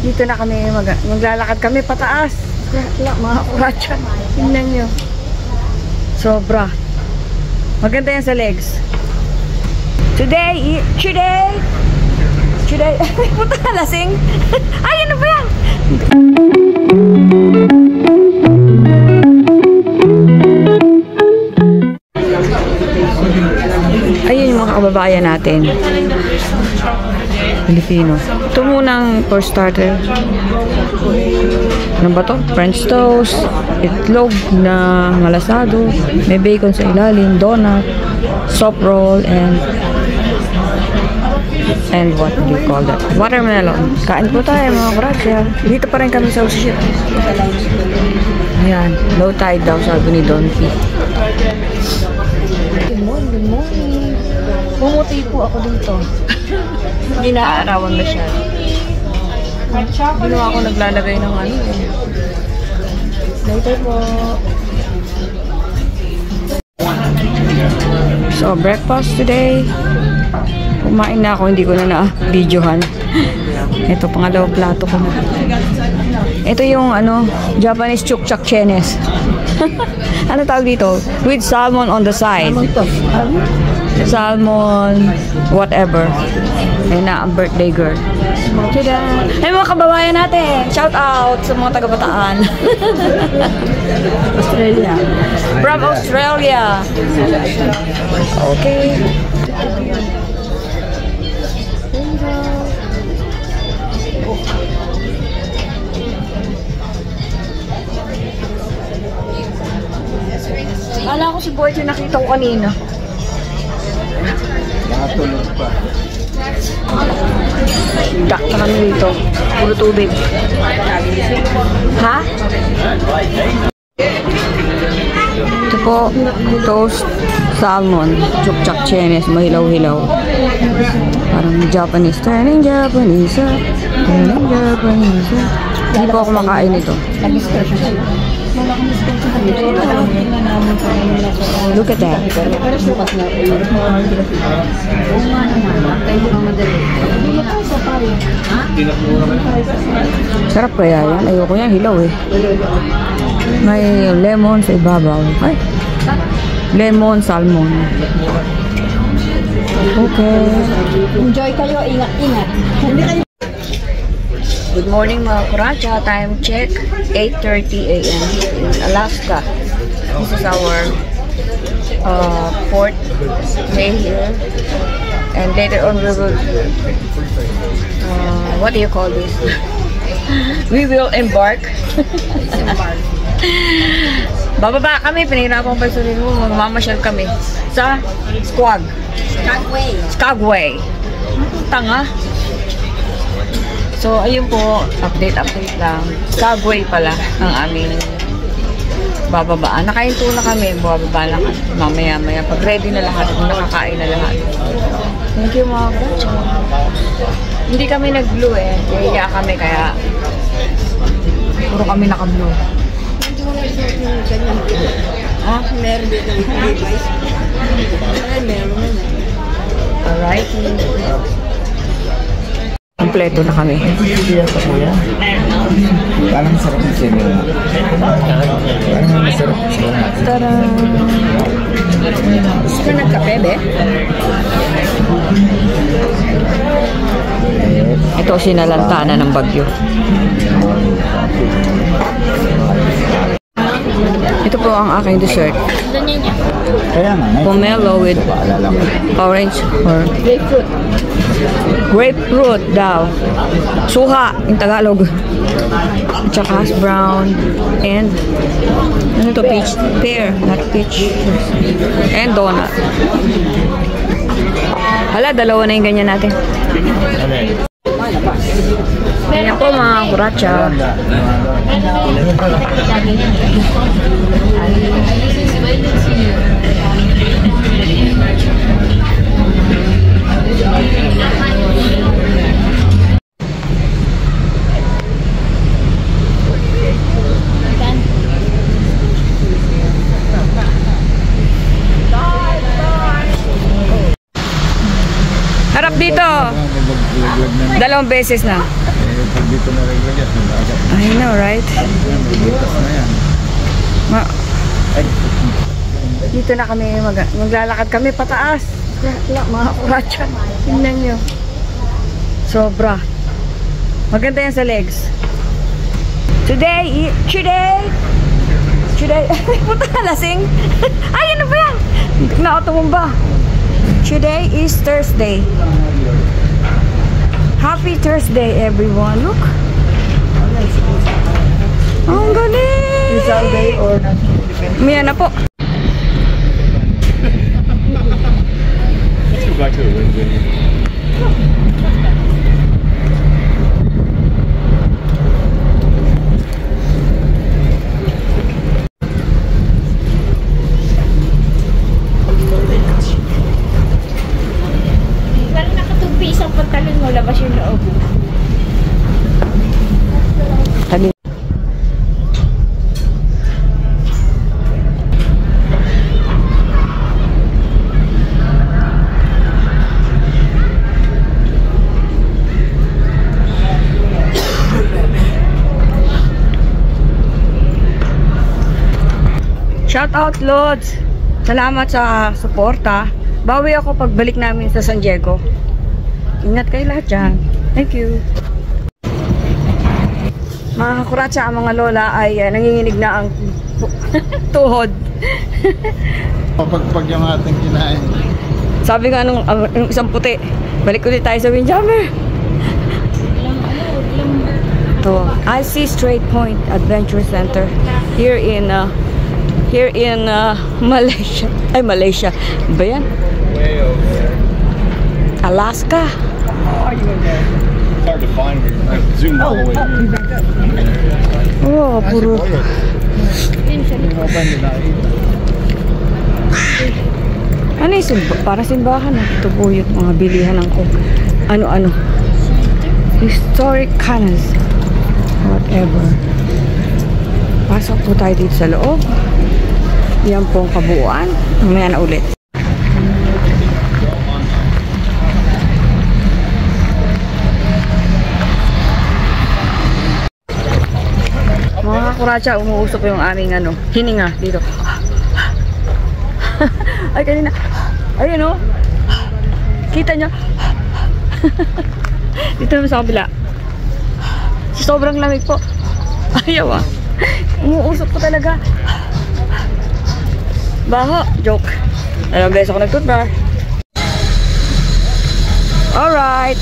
Dito na kami, maglalakad kami pataas. Wala, mga kuratsa. Tingnan nyo. Sobra. Maganda yan sa legs. Today, puta ka lasing. Ay, ano ba yan? Ayun yung mga kababayan natin. Filipino. Ito munang for starter. Ano ba to? French toast, itlog na malasado, may bacon sa ilalim, donut, soft roll, and what do you call that? Watermelon. Kain po tayo mga kuratsa. Dito pa rin kami sa ship. Ayan. Low tide daw sabi ni Don P. Good morning. Pumuti po ako dito. Hindi naaarawan na siya. Hindi ako naglalagay ng ano. Later po. So, breakfast today. Kumain na ako, hindi ko na na-videohan. Ito, pangalawang plato ko na. Ito yung, ano, Japanese chukchak chenes. Ano tawag dito? With salmon on the side. Salmon, whatever. Ayun na, ang birthday girl. Tada! Ay, mga kababayan natin! Shout out sa mga taga-Bataan. Australia. From Australia. Okay. Akala ko si Boyd yung nakita ko kanina. Nakatulog pa. Dak na kami dito. Puro tubig. Ha? Ito po, toast, salmon, chukchak chenes, mahilaw-hilaw. Parang Japanese. Turning Japanese. Turning Japanese. Hindi po ako makain ito. Look at that. Sarap kaya yan. Ayoko yan. Hilaw eh. May lemon sa ibabaw. Ay. Lemon, salmon. Okay. Enjoy kayo. Ingat-ingat. Good morning mga kuratsa. Time check, 8:30 a.m. in Alaska. This is our fourth day here. And later on we will, what do you call this? We will embark. Bababa kami, pinahirapan pa sa mo, magmamasyal kami sa Skagway. Tanga. So, ayun po, update lang. Skagway pala ang aming bababaan. Nakahinto na kami, bababa lang kami. Mamaya-maya, pag ready na lahat, nakakain na lahat. Thank you mga kuratsa. Hindi kami nag-blue eh. Kaya kami, kaya puro kami naka-blue. Ha? Meron dito ng device. Meron na. Alright. Kompleto na kami. Parang masarap yung senior. Parang masarap yung senior. Tara! Gusto ka nagkape, be? Ito sinalantana ng bagyo. Ito po ang aking dessert. Pomelo with orange or grapefruit. Grapefruit daw. Suha in Tagalog. At saka hash brown and ano to, peach? Pear, not peach. And donut. Hala, dalawa na yung ganyan natin. Ganyan po mga kuratsa. Harap dito. 2 beses na. Pag dito na regular, agad. I know, right? Butas na yan. Ay, Dito na kami, maglalakad kami pataas. Wala, mga kuratsa. Tingnan nyo. Sobra. Maganda yan sa legs. Today, puta ka lasing. Ay, ano ba yan? Nakatumumba. Today is Thursday. Happy Thursday, everyone. Look. Ang galing. Isang day or Maya na po. Let's go back to the wind. Parang nakatupi isang pantalon mo, labas yung loob. Shout out, Lods! Salamat sa suporta. Bawi ako pagbalik namin sa San Diego. Ingat kayo lahat dyan. Thank you. Mga kuratsa, ang mga lola ay nanginginig na ang tuhod. Pag yung ating kinain. Sabi nga nung isang puti, balik ulit tayo sa Windjammer. To IC Strait Point Adventure Center here in Malaysia. Ay, Malaysia. Ba yan? Way over there. Alaska. It's hard to find when I zoomed all the way in. Oh, puro. Ano yung simba? Para simbahan. Ito po yung mga bilihan ng ano-ano. Historic canals. Whatever. Pasok po tayo dito sa loob. Yan po ang kabuuan. Mamaya na ulit. Mga kuratsa, umuusok yung aming hininga dito. Ay, kanina. Ayun o. Kita nyo. Dito naman sa kabila. Sobrang lamig po. Ayaw ah. Umuusok po talaga. Baho. Joke. Alam, beses ako nagtutbar. Alright.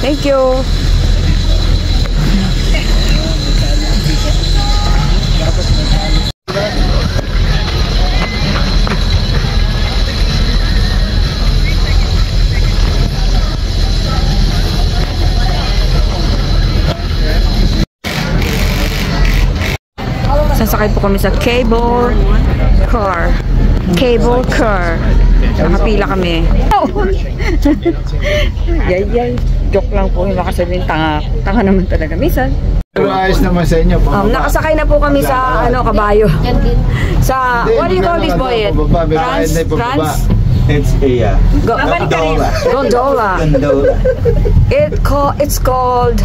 Thank you. Sasakay po kami sa cable car. Cable car. Nakapila kami. Yay. Joke lang po. Yung makasabihin, tanga naman talaga. Minsan. Pero ayos naman sa inyo. Nakasakay na po kami sa kabayo. Sa, what do you call this boy? France? It's a gondola. Gondola. Gondola. It's called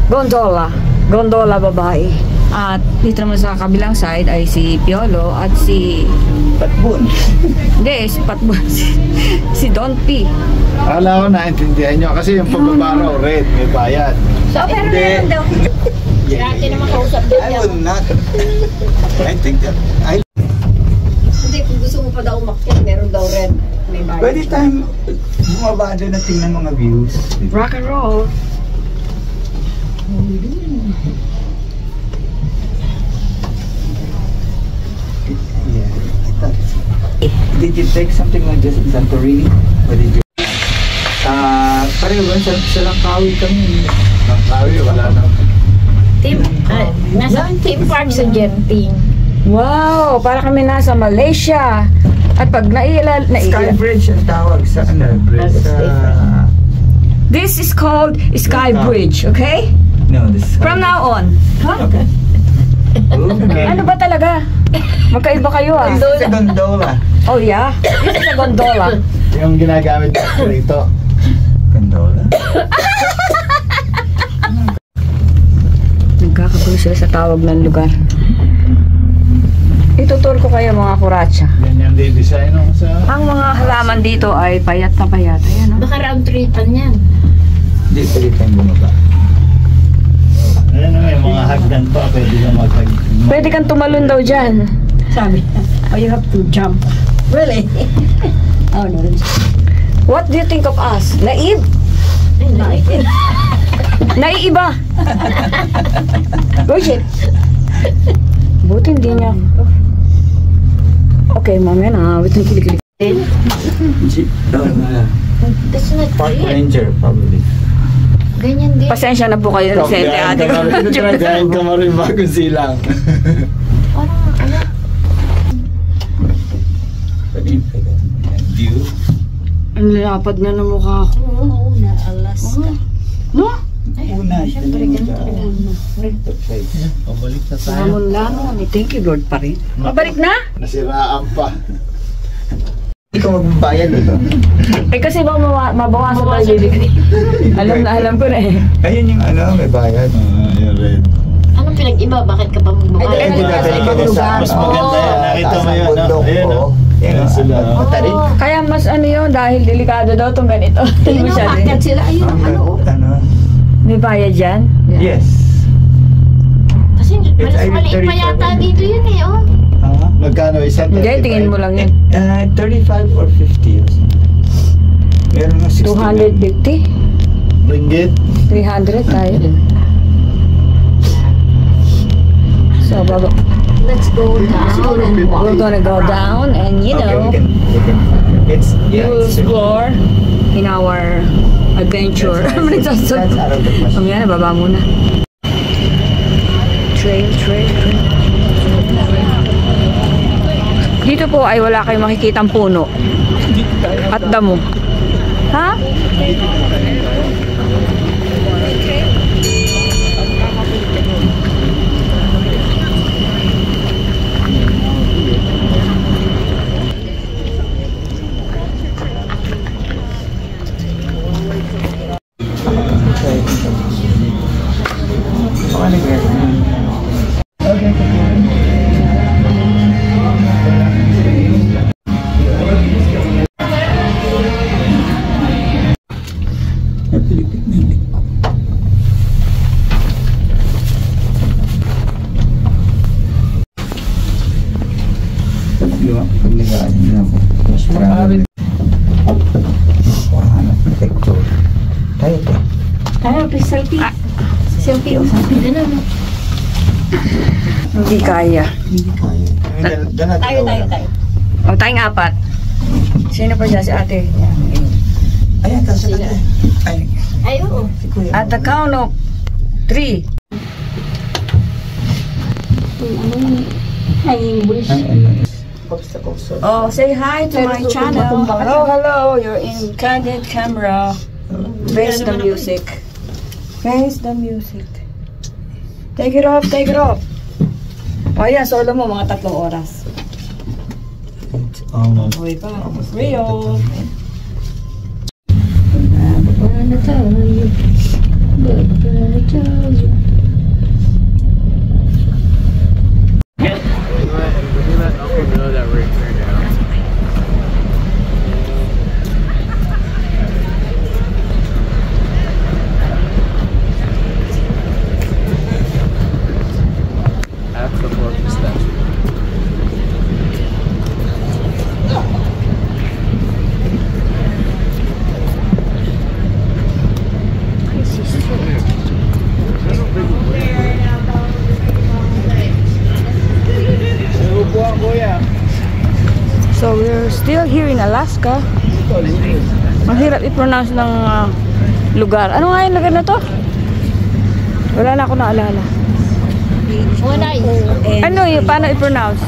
gondola. Gondola babae. At dito naman sa kabilang side ay si Piolo at si Patbun. Hindi, si Patbun. Si Don P. Akala ko naintindihan nyo kasi yung pababaraw red, may bayad. So, pero Hindi. meron daw. Dati naman kausap din I daw. would not. I think that Hindi, kung gusto mo pa daw umakyat, meron daw red. May bayad. pwede tayong bumaba doon at tingnan mga views. Rock and roll. Yeah. I thought. Did you take something like this in Santorini? Or did you? Pareho ba sa Langkawi kami? Langkawi, wala na. Nasa theme park sa Genting. Wow, para kami nasa Malaysia. At pag Skybridge ang tawag sa ano? This is called Sky Bridge, okay? No, this is From now on. Huh? Okay. Okay. Ano ba talaga? Magkaiba kayo ah. This is a gondola. Oh yeah? This is a gondola. Yung ginagamit ko rito. Gondola? Nakakagulo sila sa tawag ng lugar. Ituturo ko kayo mga kuratsa. Yan yung design sa... Ang mga halaman dito ay payat na payat. Ayan, Baka round tripan yan. Hindi pwede tayong bumaba. Ayan o, may mga hagdan pa. Pwede na mag-hag. Pwede kang tumalon daw dyan. Sabi, oh, you have to jump. Really? Oh, no. What do you think of us? Naive? Naiiba? Bullshit. Buti hindi niya. Okay, mamaya na. Wait, kilig-kilig. Jeep. That's not Park it. ranger, probably. Ganyan din. Pasensya na po kayo, Vicente. Ate ko. Gayan ka mo rin bagong silang. Parang ano. View. Ang lapad na ng mukha ko. Oo, na Alaska. No? Una, Siyempre, ganun talaga. Pabalik na tayo. Lamon-lamon. Thank you, Lord pa rin. Mabalik na? Nasiraan pa. Hindi ka magbabayad dito. Eh kasi baka mabawasan tayo bibig. Alam ko na eh. Ayun yung may bayad. Yung red. Anong pinag-iba? Bakit ka ba magbabayad? Ay, dadalhin ka na sa Mas maganda yan. Nakita mo yun, no? Ayan, no? Yan sila. Matarik. Kaya mas ano yun, dahil delikado daw itong ganito. Hindi mo siya Akyat sila, ayun, Ano? May bayad dyan? Yes. Kasi It's either maliit pa 35 yata and- dito yun eh, oh. Magkano isa? Hindi, tingin mo lang yun. 35 or 50 or something. Meron nga 60. 250? Ringgit? 300 tayo. So, baba. Let's go down and walk. We're gonna go down and you know, Okay, we can. It's, you will explore in our adventure. That's out of the question. Mamaya na, baba muna. Trail. Dito po ay wala kayong makikitang puno at damo. Ha? Selfie, oh. Ganun, oh. Hindi kaya. Tayo. O, tayong apat. Sino pa dyan? Si ate. Ayan, kasi natin. Ay, Ay, oo. si Kuya. At the count of 3. Hanging bush. Oh, say hi to my channel. Hello. You're in candid camera. Face the music. Face the music. Take it off. O yan, solo mo mga 3 oras. Okay pa. Rio. So we're still here in Alaska. Mahirap i-pronounce ng lugar. Ano nga yung lugar na to? Wala na ako naalala. Wala yun. Ano yun? Paano i-pronounce?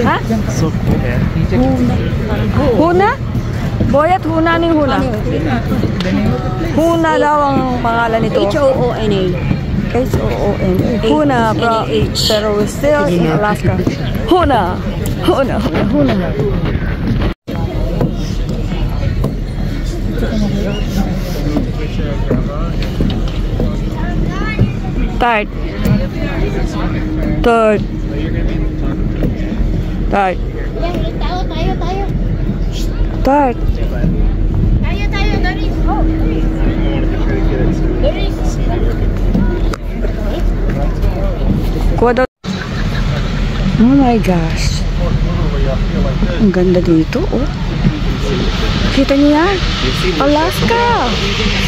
Ha? Huna? Boyat, Huna ni Huna. Huna daw ang pangalan nito. H-O-O-N-A. H-O-O-N-A. Huna, pero we're still in Alaska. Huna. Start. Third. Start. Tayo. Start. Tayo, Doris. Oh, Doris. Kuha daw. Oh my gosh. Ang ganda dito, oh. Kita niyo yan? Alaska.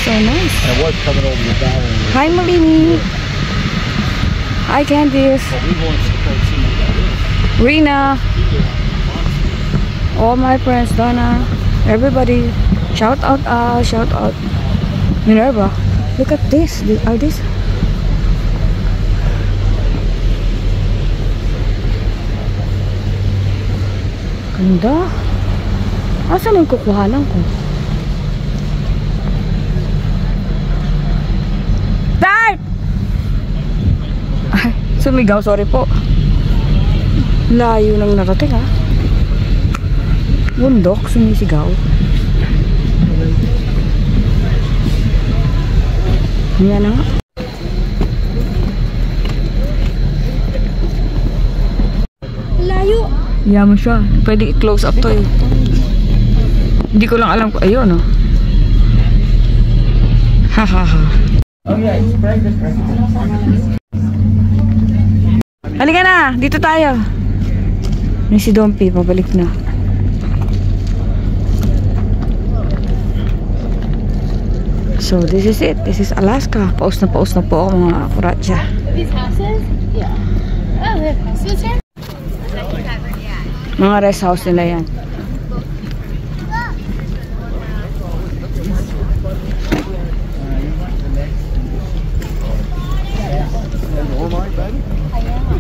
So nice. I was coming over the valley. Hi, Malini. Hi, Candice. Rina. All my friends, Donna. Everybody. Shout out, shout out. Minerva. Look at this. Are this? Ganda. Asan yung kukuhanan ko? Start! Ay, sumigaw. Sorry po. Layo nang narating, ha? Bundok, sumisigaw. Yan na nga. Layo. Yaman siya. Pwede i-close up to eh. Hindi ko lang alam ko. Ayun, oh. Hahaha. Oh yeah, it's private. Halika na. Dito tayo. May si Dompi. Pabalik na. So, this is it. This is Alaska. Paus na po ako mga kuratsa. These houses? Yeah. Oh, they have houses here? Mga rest house nila yan.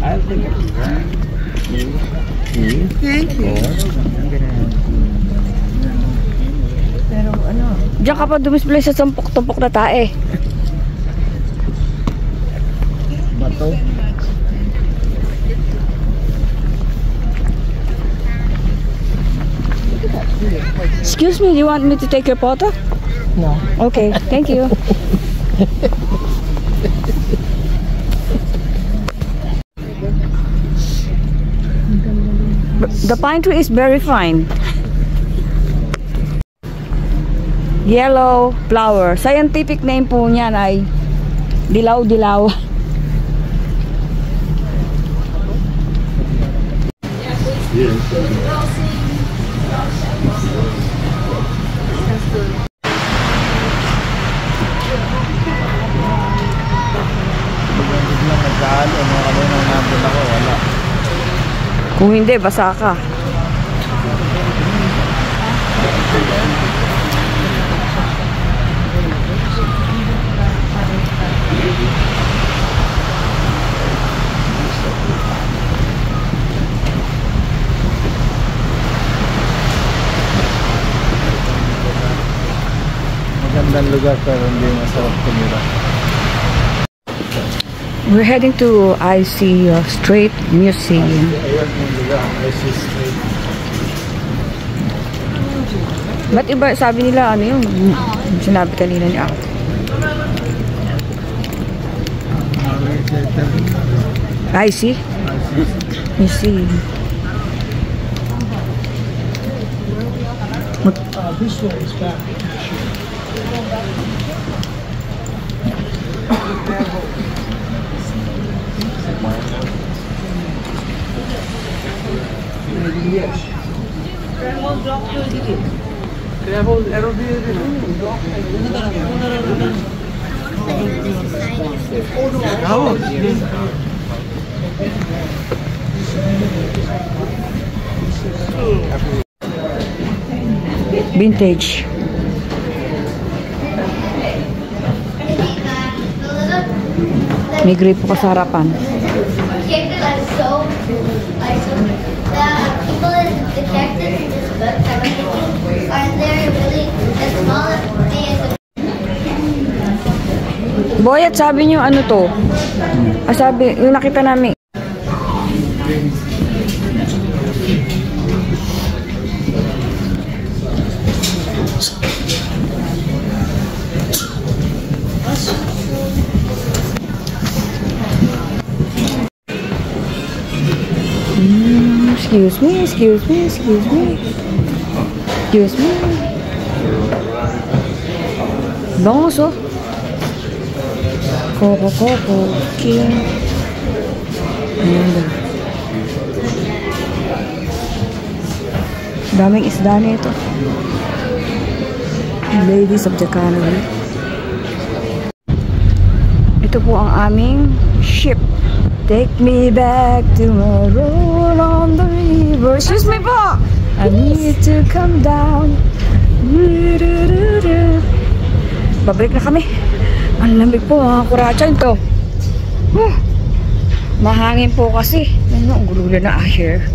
I'll take it. Thank you. Pero ano? Diyan ka pa dumisplay sa sampok-tumpok na tae. Bato. Excuse me, do you want me to take your photo? No. Okay, thank you. The pine tree is very fine. Yellow flower. Scientific name po niyan ay dilaw-dilaw. Kung hindi, basa ka. Magandang lugar pero hindi masarap tumira. We're heading to IC Strait Museum. Ba't iba, sabi nila, ano yung sinabi kanina ni Ako? IC Museum. This way is back. Yes. Vintage. May gripo ka sa harapan. Boy, at sabi niyo ano to? Sabi, yung nakita namin. Excuse me, excuse me, excuse me. Excuse me. Bangos, oh. Coco. King. Ayan. Daming isda na ito. Ladies of the cannery. Ito po ang aming ship. Take me back to my road on the river. Excuse me po! I need to come down. Babalik na kami. Ang lamig po mga kuratsa ito. Mahangin po kasi. Ano, ang gulula na air.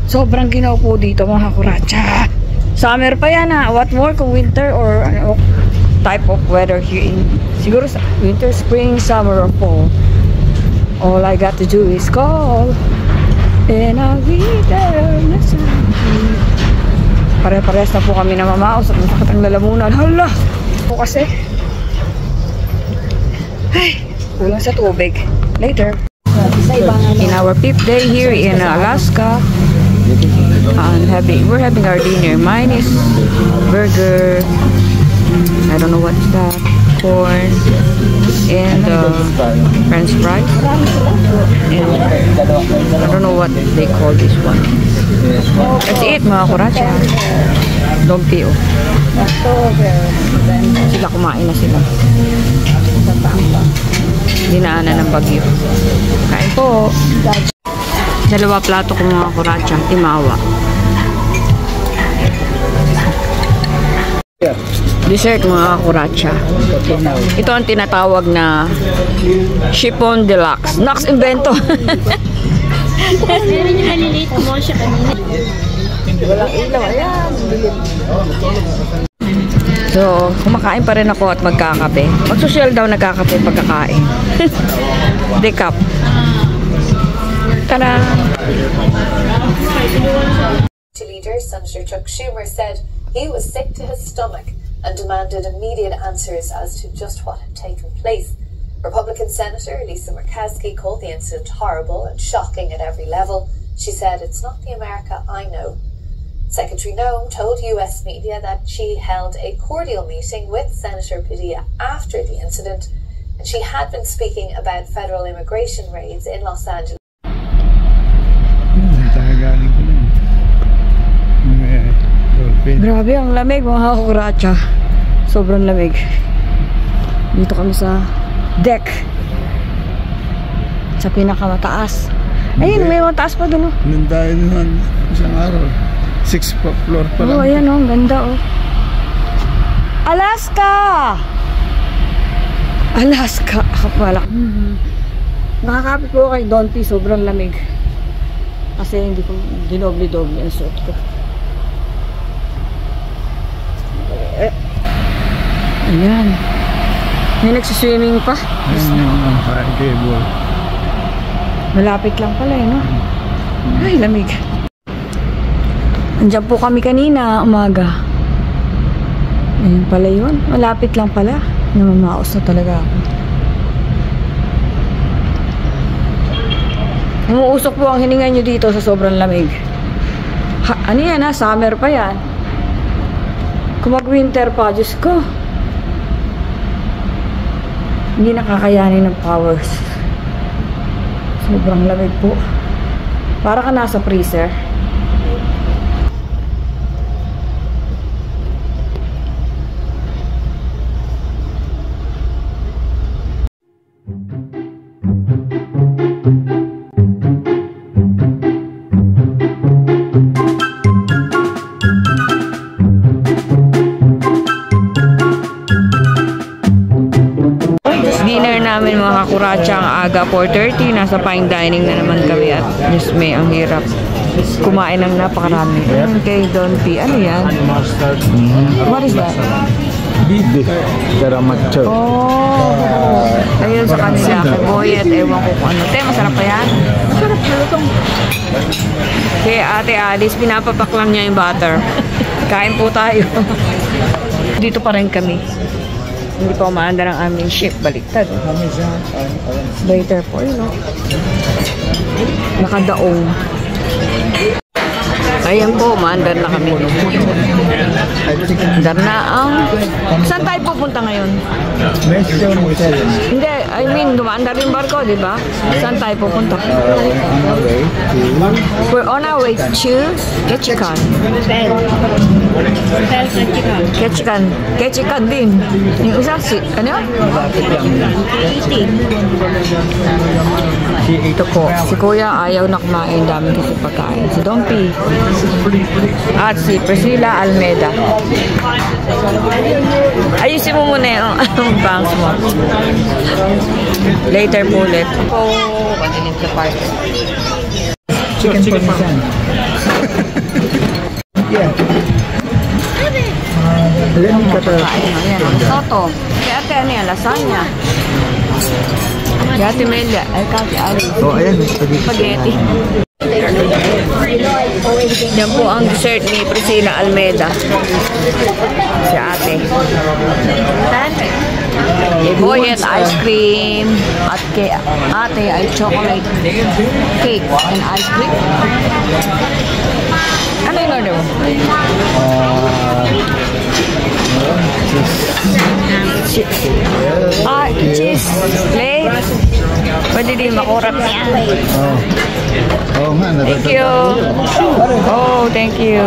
Sobrang ginaw po dito mga kuratsa. Summer pa yan ha. What more kung winter or ano, type of weather here in siguro sa winter, spring, summer, or fall. All I got to do is call and I'll be there. Pare-pares na po kami na mamaos at masakit ang lalamunan. Hala! Po kasi ay, kulang sa tubig. Later. In our 5th day here in Alaska, we're having our dinner. Mine is burger. I don't know what's that. Corn and French fries. And I don't know what they call this one. That's it mga kuratsa. Lumpio. Sila kumain na sila. Dinaanan ng bagyo. Kain po. 2 plato ko mga kuratsa. Timawa. Dessert mga kuratsa. Ito ang tinatawag na chiffon deluxe. Nox invento. Meron yung maliliit mo siya kanina. Walang ilaw. Ayan. So, kumakain pa rin ako at magkakape. Mag-social daw nagkakape pagkakain. Decaf. Tada! Leader Senator Chuck Schumer said he was sick to his stomach and demanded immediate answers as to just what had taken place. Republican Senator Lisa Murkowski called the incident horrible and shocking at every level. She said, "It's not the America I know." Secretary Noem told US media that she held a cordial meeting with Senator Padilla after the incident, and she had been speaking about federal immigration raids in Los Angeles. Grabe ang lamig mga kuratsa. Sobrang lamig. Dito kami sa deck. Sa pinakamataas. Ayun, may mataas pa dun. Nung tayo naman isang araw. 6th floor pa lang. Oh, ayan oh, ang ganda oh. Alaska! Alaska. Akapala. Nakakapit po kay Don P. Sobrang lamig. Kasi hindi ko dinobli-dobli ang suot ko. Ayan. May nagsiswimming pa. Ayan yung cable. Malapit lang pala eh, no? Ay, lamig. Andiyan po kami kanina, umaga. Ayun pala yun. Malapit lang pala. Namamaos na talaga ako. Umuusok po ang hininga nyo dito sa sobrang lamig. Ano yan ha? Summer pa yan. Kung mag-winter pa, Diyos ko. Hindi nakakayanin ng powers. Sobrang lamig po. Para ka nasa freezer. Dinner namin mga kuratsa ang aga 4:30. Nasa fine dining na naman kami at Diyos may ang hirap kumain ng napakarami. Okay, Don P. Ano yan? What is that? Bide. Karamacho. Oh! Ayun sa kanila. Boy at ewan ko kung ano. Te, masarap pa yan? Masarap na itong. Kaya Ate Alice, pinapapak lang niya yung butter. Kain po tayo. Dito pa rin kami. Hindi pa umaandar ang aming ship. Baliktad. Later po, yun o. Nakadaong. Ayan po, umaandar na kami. Andar na ang... Saan tayo pupunta ngayon? Hindi, I mean, dumaandar yung barko, di ba? Saan tayo pupunta? We're on our way to Ketchikan. Ketchikan din. Yung isa, ano yun? Ito po, si Kuya ayaw na kumain, dami kasi pagkain. Si Dompi. At si Priscilla Almeida. Ayusin mo muna yung bangs mo. Later po ulit. Pagdating sa park. Chicken parmesan. Yeah. Ayan ka to. Ayan, ang soto. Kaya ate, ano yan? Lasagna. Kaya ate Melia. Ay, kasi Alice. Oh, ayan. Spaghetti. Yan po ang dessert ni Priscilla Almeida. Si ate. Boy at ice cream. At kay ate ay chocolate cake and ice cream. Ano yung order mo? Cheese plate. Pwede din makurap niya. Oh nga, Thank you. Oh, thank you.